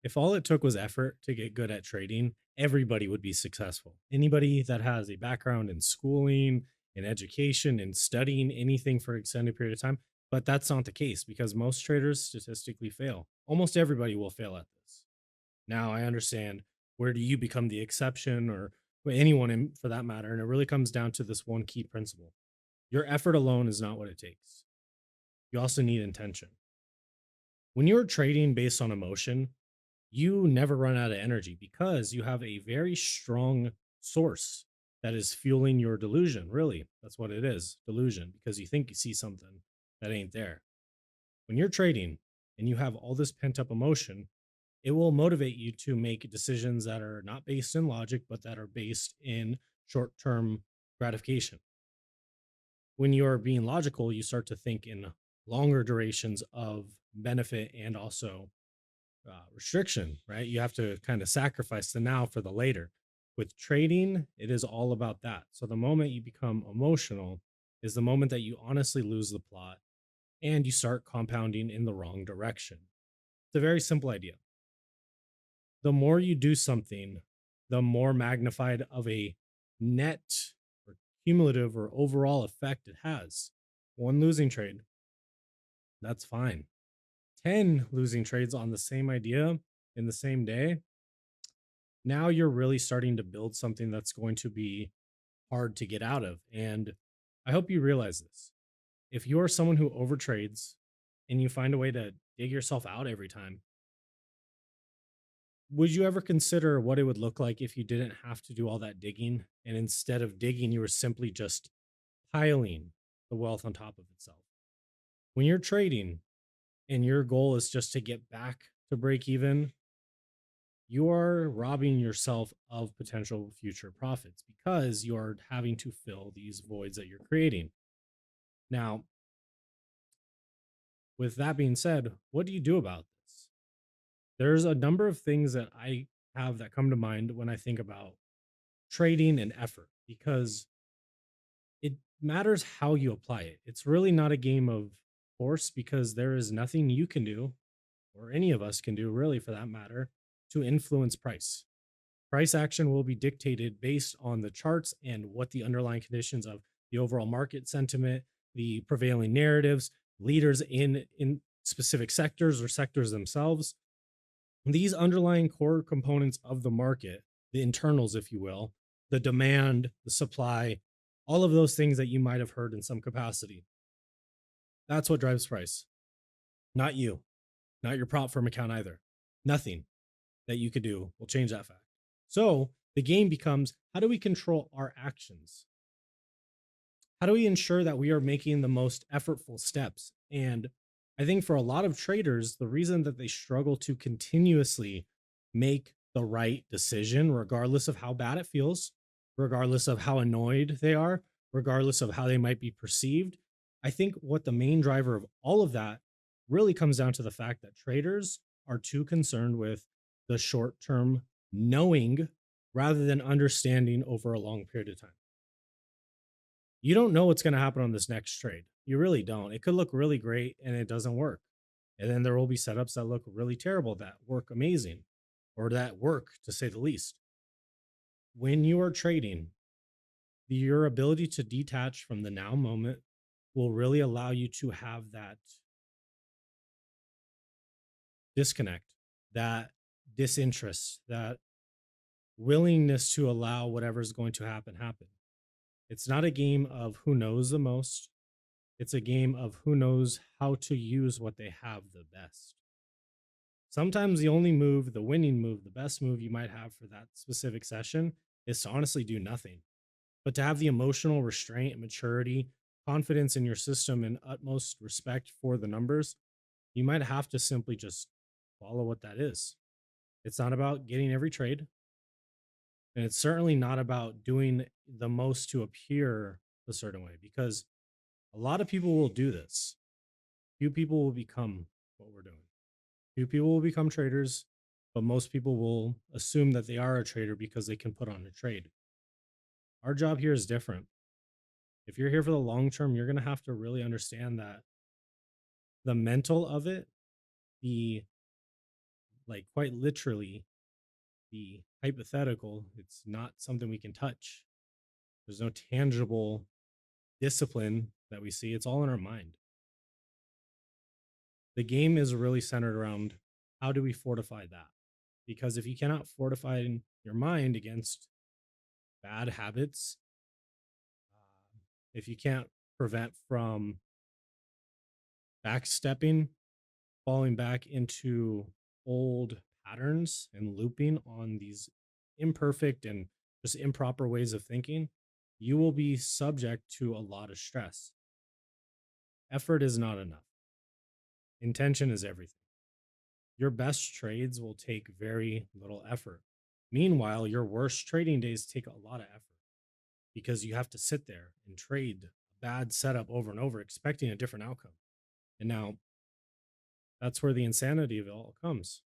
If all it took was effort to get good at trading, everybody would be successful. Anybody that has a background in schooling, in education, in studying anything for an extended period of time. But that's not the case because most traders statistically fail. Almost everybody will fail at this. Now, I understand where do you become the exception or anyone for that matter. And it really comes down to this one key principle: your effort alone is not what it takes. You also need intention. When you're trading based on emotion, you never run out of energy because you have a very strong source that is fueling your delusion. Really, that's what it is, delusion, because you think you see something that ain't there. When you're trading and you have all this pent up emotion, it will motivate you to make decisions that are not based in logic, but that are based in short term gratification. When you're being logical, you start to think in longer durations of benefit and also restriction, right? You have to kind of sacrifice the now for the later. With trading, it is all about that. So the moment you become emotional is the moment that you honestly lose the plot and you start compounding in the wrong direction. It's a very simple idea. The more you do something, the more magnified of a net or cumulative or overall effect it has. One losing trade, that's fine. 10 losing trades on the same idea in the same day, now you're really starting to build something that's going to be hard to get out of. And I hope you realize this. If you're someone who overtrades and you find a way to dig yourself out every time, would you ever consider what it would look like if you didn't have to do all that digging and instead of digging, you were simply just piling the wealth on top of itself? When you're trading and your goal is just to get back to break even, you are robbing yourself of potential future profits because you are having to fill these voids that you're creating. Now, with that being said, what do you do about this? There's a number of things that I have that come to mind when I think about trading and effort because it matters how you apply it. It's really not a game of force because there is nothing you can do or any of us can do, really, for that matter, to influence price. Price action will be dictated based on the charts and what the underlying conditions of the overall market sentiment, the prevailing narratives, leaders in specific sectors or sectors themselves. These underlying core components of the market, the internals, if you will, the demand, the supply, all of those things that you might have heard in some capacity. That's what drives price, not you, not your prop firm account either. Nothing that you could do will change that fact. So the game becomes, how do we control our actions? How do we ensure that we are making the most effortful steps? And I think for a lot of traders, the reason that they struggle to continuously make the right decision, regardless of how bad it feels, regardless of how annoyed they are, regardless of how they might be perceived, I think what the main driver of all of that really comes down to the fact that traders are too concerned with the short term knowing rather than understanding over a long period of time. You don't know what's going to happen on this next trade. You really don't. It could look really great and it doesn't work. And then there will be setups that look really terrible that work amazing or that work to say the least. When you are trading, your ability to detach from the now moment will really allow you to have that disconnect, that disinterest, that willingness to allow whatever's going to happen happen. It's not a game of who knows the most. It's a game of who knows how to use what they have the best. Sometimes the only move, the winning move, the best move you might have for that specific session is to honestly do nothing. But to have the emotional restraint, maturity, confidence in your system, and utmost respect for the numbers, you might have to simply just follow what that is. It's not about getting every trade, and it's certainly not about doing the most to appear a certain way because a lot of people will do this. Few people will become what we're doing. Few people will become traders, but most people will assume that they are a trader because they can put on a trade. Our job here is different. If you're here for the long term, you're going to have to really understand that the mental of it, the like quite literally, the hypothetical, it's not something we can touch. There's no tangible discipline that we see. It's all in our mind. The game is really centered around how do we fortify that? Because if you cannot fortify your mind against bad habits, if you can't prevent from backstepping, falling back into old patterns and looping on these imperfect and just improper ways of thinking, you will be subject to a lot of stress. Effort is not enough. Intention is everything. Your best trades will take very little effort. Meanwhile, your worst trading days take a lot of effort because you have to sit there and trade a bad setup over and over, expecting a different outcome. And now that's where the insanity of it all comes.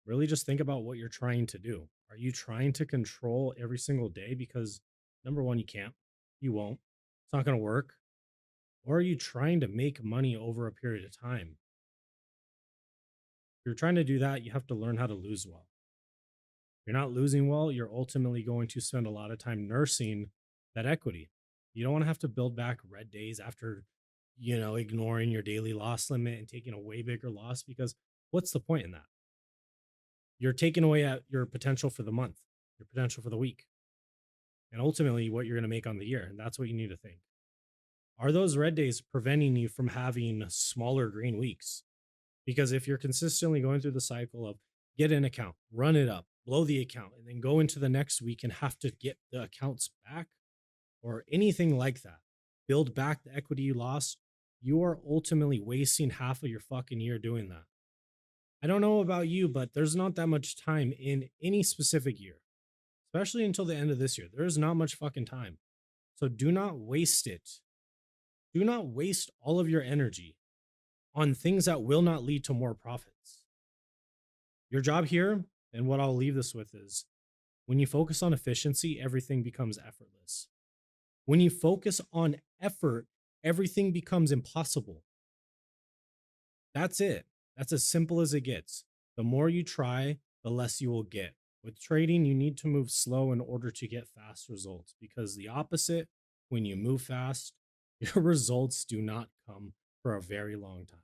Really just think about what you're trying to do. Are you trying to control every single day? Because number one, you can't, you won't, it's not going to work. Or are you trying to make money over a period of time? If you're trying to do that, you have to learn how to lose well. If you're not losing well, you're ultimately going to spend a lot of time nursing that equity. You don't want to have to build back red days after, ignoring your daily loss limit and taking a way bigger loss because what's the point in that? You're taking away at your potential for the month, your potential for the week, and ultimately what you're going to make on the year. And that's what you need to think. Are those red days preventing you from having smaller green weeks? Because if you're consistently going through the cycle of get an account, run it up, blow the account, and then go into the next week and have to get the accounts back or anything like that, build back the equity you lost, you are ultimately wasting half of your fucking year doing that. I don't know about you, but there's not that much time in any specific year, especially until the end of this year. There is not much fucking time. So do not waste it. Do not waste all of your energy on things that will not lead to more profits. Your job here, and what I'll leave this with is when you focus on efficiency, everything becomes effortless. When you focus on effort, everything becomes impossible. That's it. That's as simple as it gets. The more you try, the less you will get. With trading, you need to move slow in order to get fast results because the opposite, when you move fast, your results do not come for a very long time.